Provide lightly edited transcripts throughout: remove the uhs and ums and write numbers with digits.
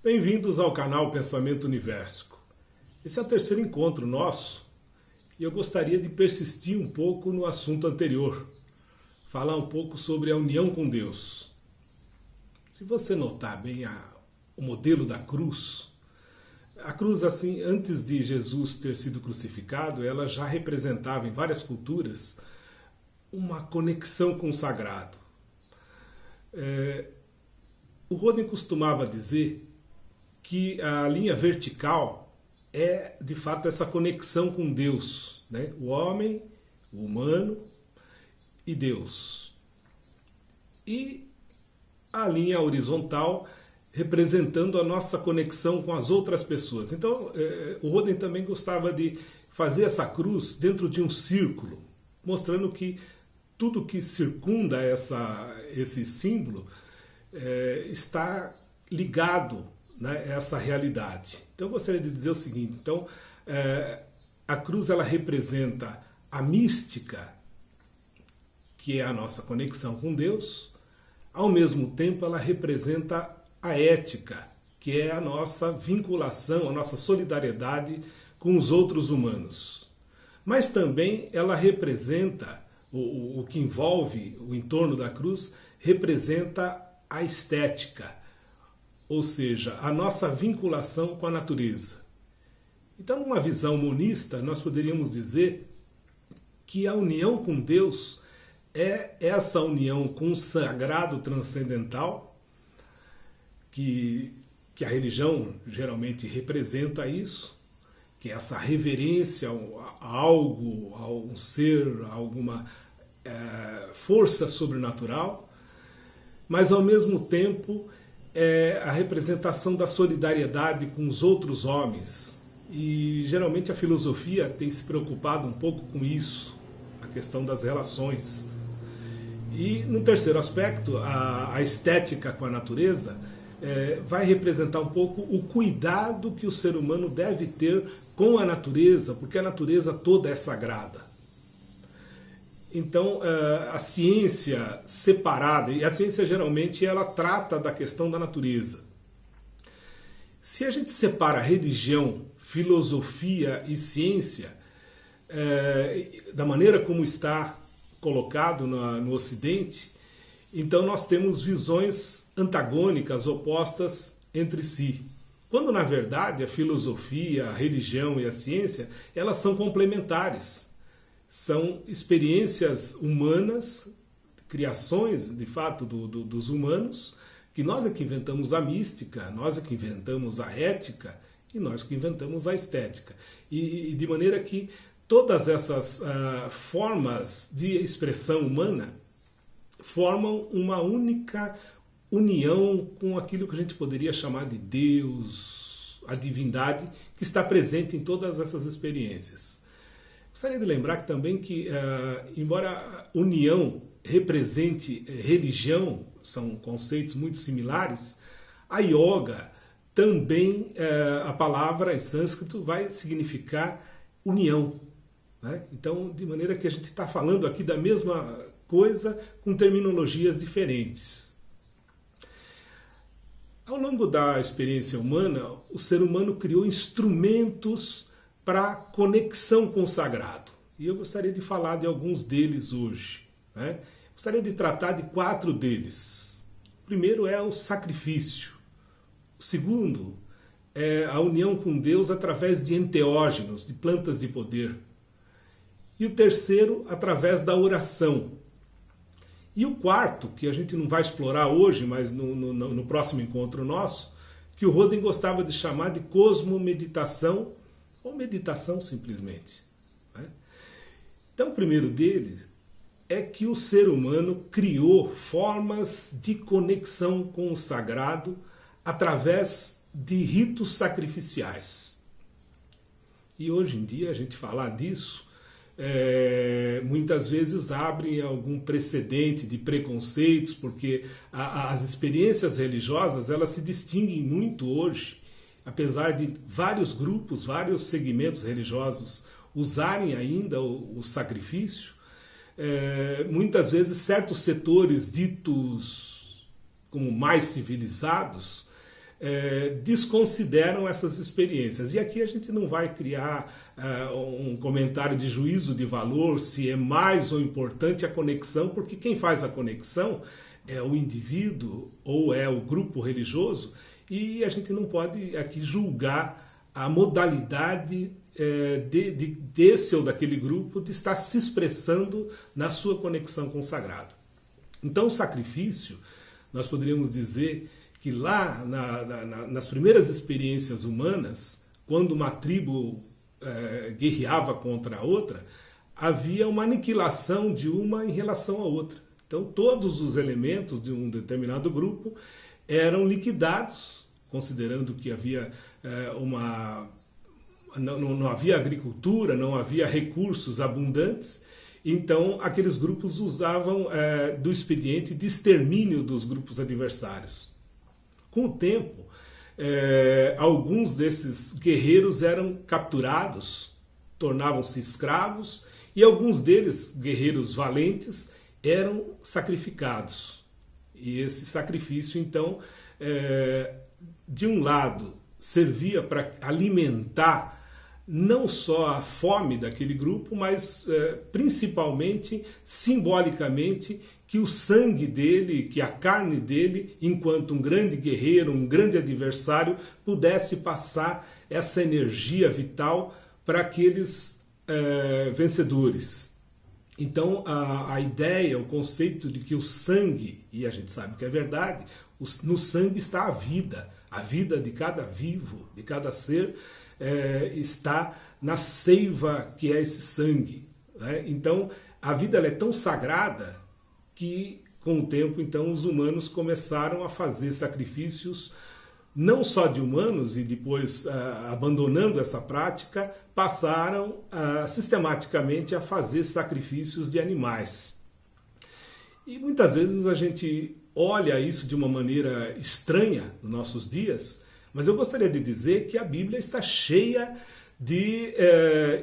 Bem-vindos ao canal Pensamento Universo. Esse é o terceiro encontro nosso e eu gostaria de persistir um pouco no assunto anterior, falar um pouco sobre a união com Deus. Se você notar bem o modelo da cruz, a cruz, assim, antes de Jesus ter sido crucificado, ela já representava em várias culturas uma conexão com o sagrado. O Roden costumava dizer que a linha vertical é, de fato, essa conexão com Deus, né? O homem, o humano e Deus. E a linha horizontal representando a nossa conexão com as outras pessoas. Então, o Roden também gostava de fazer essa cruz dentro de um círculo, mostrando que tudo que circunda esse símbolo está ligado, né, a essa realidade. Então, eu gostaria de dizer o seguinte: então, a cruz ela representa a mística, que é a nossa conexão com Deus. Ao mesmo tempo, ela representa a ética, que é a nossa vinculação, a nossa solidariedade com os outros humanos. Mas também ela representa, o que envolve o entorno da cruz, representa a estética, ou seja, a nossa vinculação com a natureza. Então, numa visão monista, nós poderíamos dizer que a união com Deus é essa união com o sagrado transcendental, que a religião geralmente representa isso, que é essa reverência a algo, a um ser, a alguma força sobrenatural, mas ao mesmo tempo é a representação da solidariedade com os outros homens. E geralmente a filosofia tem se preocupado um pouco com isso, a questão das relações. E no terceiro aspecto, a estética com a natureza, vai representar um pouco o cuidado que o ser humano deve ter com a natureza, porque a natureza toda é sagrada. Então, a ciência separada, e a ciência geralmente ela trata da questão da natureza. Se a gente separa religião, filosofia e ciência, da maneira como está colocado no Ocidente, então nós temos visões antagônicas, opostas entre si. Quando, na verdade, a filosofia, a religião e a ciência, elas são complementares. São experiências humanas, criações, de fato, dos humanos, que nós é que inventamos a mística, nós é que inventamos a ética e nós que inventamos a estética. E de maneira que todas essas formas de expressão humana formam uma única união com aquilo que a gente poderia chamar de Deus, a divindade, que está presente em todas essas experiências. Gostaria de lembrar também que, embora a união represente religião, são conceitos muito similares, a yoga também, a palavra em sânscrito vai significar união, né? Então, de maneira que a gente está falando aqui da mesma coisa com terminologias diferentes. Ao longo da experiência humana, o ser humano criou instrumentos para conexão com o sagrado. E eu gostaria de falar de alguns deles hoje, né? Gostaria de tratar de 4 deles. O primeiro é o sacrifício. O segundo é a união com Deus através de enteógenos, de plantas de poder. E o terceiro, através da oração. E o quarto, que a gente não vai explorar hoje, mas no próximo encontro nosso, que o Roden gostava de chamar de cosmomeditação, ou meditação simplesmente, né? Então, o primeiro deles é que o ser humano criou formas de conexão com o sagrado através de ritos sacrificiais. E hoje em dia a gente falar disso muitas vezes abre algum precedente de preconceitos, porque as experiências religiosas elas se distinguem muito hoje, apesar de vários grupos, vários segmentos religiosos usarem ainda o sacrifício. Muitas vezes certos setores ditos como mais civilizados desconsideram essas experiências. E aqui a gente não vai criar um comentário de juízo de valor, se é mais ou importante a conexão, porque quem faz a conexão é o indivíduo ou é o grupo religioso, e a gente não pode aqui julgar a modalidade desse ou daquele grupo de estar se expressando na sua conexão com o sagrado. Então o sacrifício, nós poderíamos dizer que lá nas primeiras experiências humanas, quando uma tribo guerreava contra a outra, havia uma aniquilação de uma em relação à outra. Então todos os elementos de um determinado grupo eram liquidados, considerando que havia não havia agricultura, não havia recursos abundantes. Então, aqueles grupos usavam do expediente de extermínio dos grupos adversários. Com o tempo, alguns desses guerreiros eram capturados, tornavam-se escravos, e alguns deles, guerreiros valentes, eram sacrificados. E esse sacrifício, então, de um lado, servia para alimentar não só a fome daquele grupo, mas principalmente, simbolicamente, que o sangue dele, que a carne dele, enquanto um grande guerreiro, um grande adversário, pudesse passar essa energia vital para aqueles vencedores. Então a ideia, o conceito de que o sangue, e a gente sabe que é verdade, no sangue está a vida de cada vivo, de cada ser, está na seiva que é esse sangue. Né? Então, a vida ela é tão sagrada que, com o tempo, então, os humanos começaram a fazer sacrifícios, não só de humanos, e depois, abandonando essa prática, passaram sistematicamente a fazer sacrifícios de animais. E muitas vezes a gente olha isso de uma maneira estranha nos nossos dias, mas eu gostaria de dizer que a Bíblia está cheia de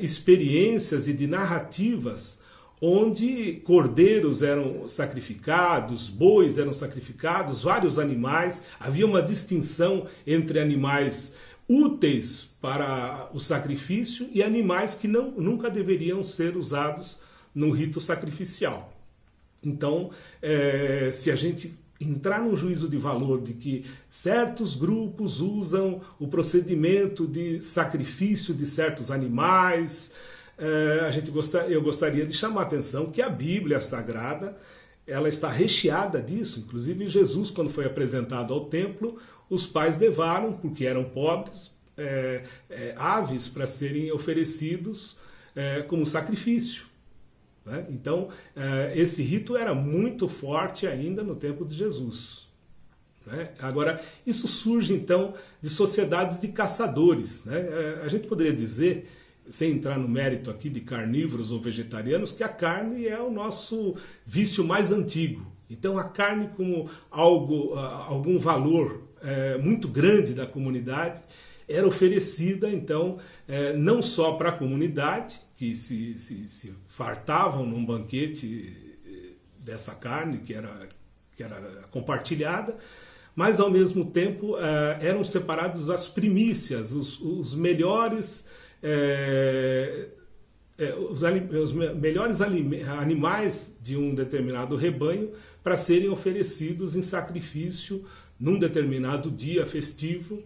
experiências e de narrativas onde cordeiros eram sacrificados, bois eram sacrificados, vários animais. Havia uma distinção entre animais úteis para o sacrifício e animais que nunca deveriam ser usados no rito sacrificial. Então, se a gente entrar num juízo de valor de que certos grupos usam o procedimento de sacrifício de certos animais, eu gostaria de chamar a atenção que a Bíblia Sagrada ela está recheada disso. Inclusive Jesus, quando foi apresentado ao templo, os pais levaram, porque eram pobres, aves para serem oferecidos como sacrifício. Então, esse rito era muito forte ainda no tempo de Jesus. Agora, isso surge, então, de sociedades de caçadores. A gente poderia dizer, sem entrar no mérito aqui de carnívoros ou vegetarianos, que a carne é o nosso vício mais antigo. Então, a carne como algum valor muito grande da comunidade era oferecida, então, não só para a comunidade, que se fartavam num banquete dessa carne que era compartilhada, mas ao mesmo tempo eram separados as primícias, os melhores os melhores animais de um determinado rebanho para serem oferecidos em sacrifício num determinado dia festivo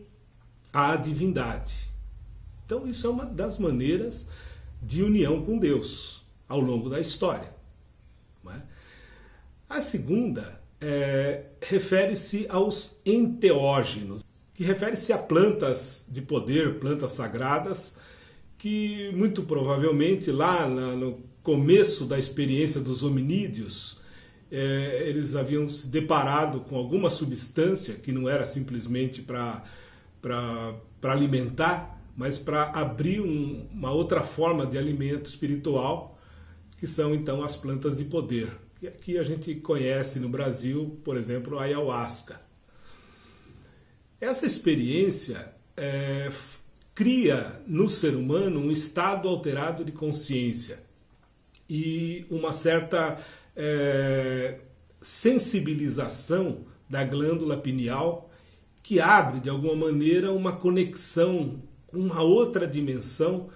à divindade. Então isso é uma das maneiras de união com Deus ao longo da história. Não é? A segunda refere-se aos enteógenos, que refere-se a plantas de poder, plantas sagradas, que muito provavelmente lá no começo da experiência dos hominídeos, eles haviam se deparado com alguma substância que não era simplesmente para alimentar, mas para abrir uma outra forma de alimento espiritual, que são então as plantas de poder. E aqui a gente conhece no Brasil, por exemplo, a ayahuasca. Essa experiência cria no ser humano um estado alterado de consciência e uma certa sensibilização da glândula pineal que abre, de alguma maneira, uma conexão com uma outra dimensão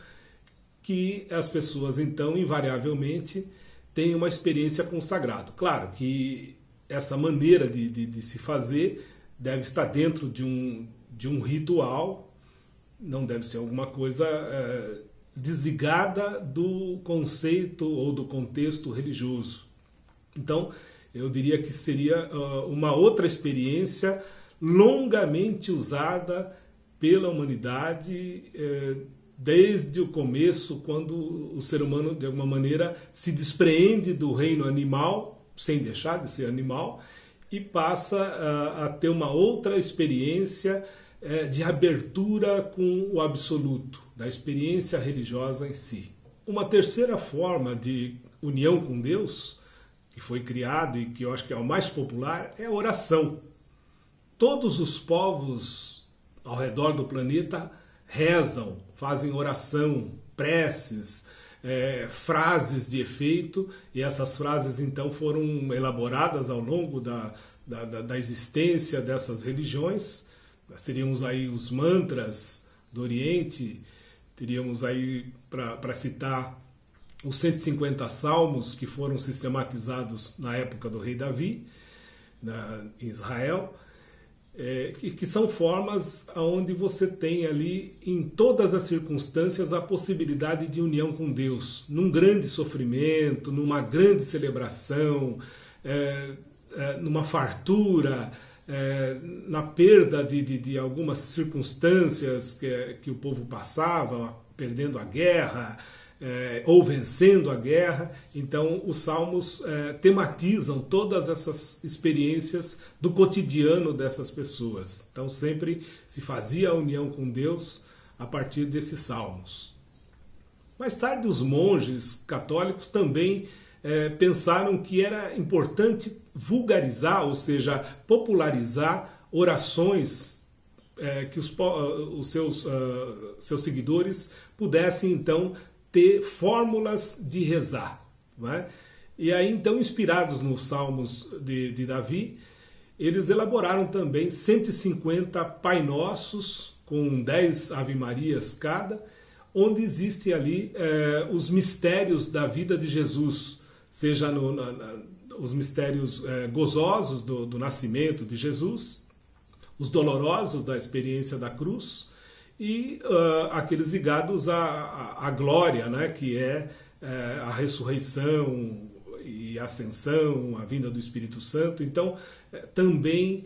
que as pessoas, então, invariavelmente, têm uma experiência com o sagrado. Claro que essa maneira de se fazer deve estar dentro de um ritual, não deve ser alguma coisa desligada do conceito ou do contexto religioso. Então, eu diria que seria uma outra experiência longamente usada pela humanidade desde o começo, quando o ser humano, de alguma maneira, se despreende do reino animal, sem deixar de ser animal, e passa a ter uma outra experiência de abertura com o absoluto, da experiência religiosa em si. Uma terceira forma de união com Deus, que foi criado e que eu acho que é o mais popular, é a oração. Todos os povos ao redor do planeta rezam, fazem oração, preces, frases de efeito, e essas frases então foram elaboradas ao longo da existência dessas religiões. Nós teríamos aí os mantras do Oriente, teríamos aí, para citar, os 150 salmos que foram sistematizados na época do rei Davi, em Israel, que são formas onde você tem ali, em todas as circunstâncias, a possibilidade de união com Deus, num grande sofrimento, numa grande celebração, numa fartura, na perda de algumas circunstâncias que o povo passava, perdendo a guerra, ou vencendo a guerra. Então os salmos tematizam todas essas experiências do cotidiano dessas pessoas. Então sempre se fazia a união com Deus a partir desses salmos. Mais tarde os monges católicos também pensaram que era importante vulgarizar, ou seja, popularizar orações que os seus seguidores pudessem então ter fórmulas de rezar. Não é? E aí então, inspirados nos salmos de Davi, eles elaboraram também 150 Pai Nossos, com 10 Ave Marias cada, onde existem ali os mistérios da vida de Jesus, seja os mistérios gozosos do nascimento de Jesus, os dolorosos da experiência da cruz, e aqueles ligados à glória, né, que é a ressurreição e a ascensão, a vinda do Espírito Santo. Então, também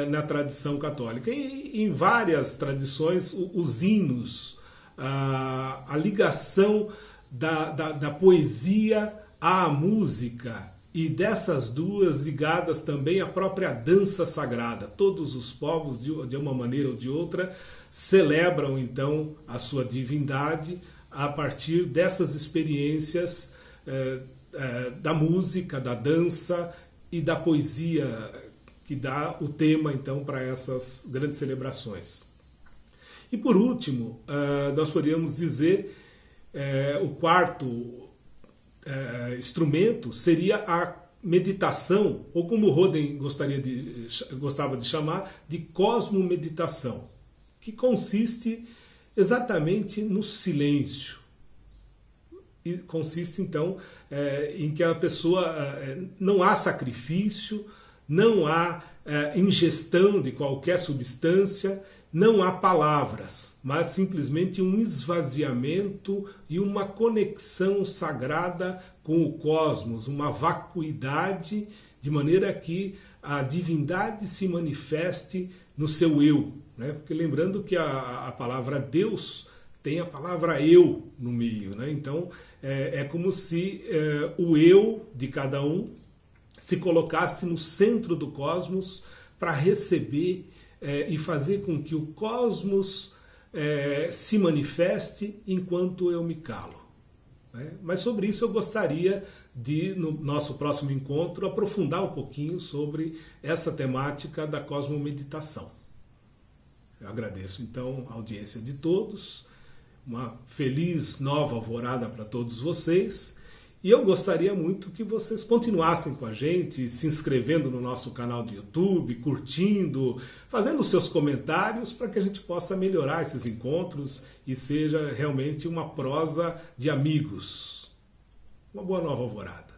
na tradição católica. E em várias tradições, os hinos, a ligação da poesia à música, e dessas duas ligadas também à própria dança sagrada. Todos os povos, de uma maneira ou de outra, celebram então a sua divindade a partir dessas experiências da música, da dança e da poesia, que dá o tema então para essas grandes celebrações. E por último, nós poderíamos dizer o quarto instrumento seria a meditação, ou como Roden gostava de chamar, de cosmomeditação, que consiste exatamente no silêncio. E consiste então em que a pessoa não há sacrifício, não há ingestão de qualquer substância, não há palavras, mas simplesmente um esvaziamento e uma conexão sagrada com o cosmos, uma vacuidade, de maneira que a divindade se manifeste no seu eu. Né? Porque lembrando que a palavra Deus tem a palavra eu no meio. Né? Então é como se o eu de cada um se colocasse no centro do cosmos para receber e fazer com que o cosmos se manifeste enquanto eu me calo. Né? Mas sobre isso eu gostaria de, no nosso próximo encontro, aprofundar um pouquinho sobre essa temática da cosmomeditação. Eu agradeço então a audiência de todos, uma feliz nova alvorada para todos vocês, E eu gostaria muito que vocês continuassem com a gente, se inscrevendo no nosso canal do YouTube, curtindo, fazendo seus comentários para que a gente possa melhorar esses encontros e seja realmente uma prosa de amigos. Uma boa nova alvorada.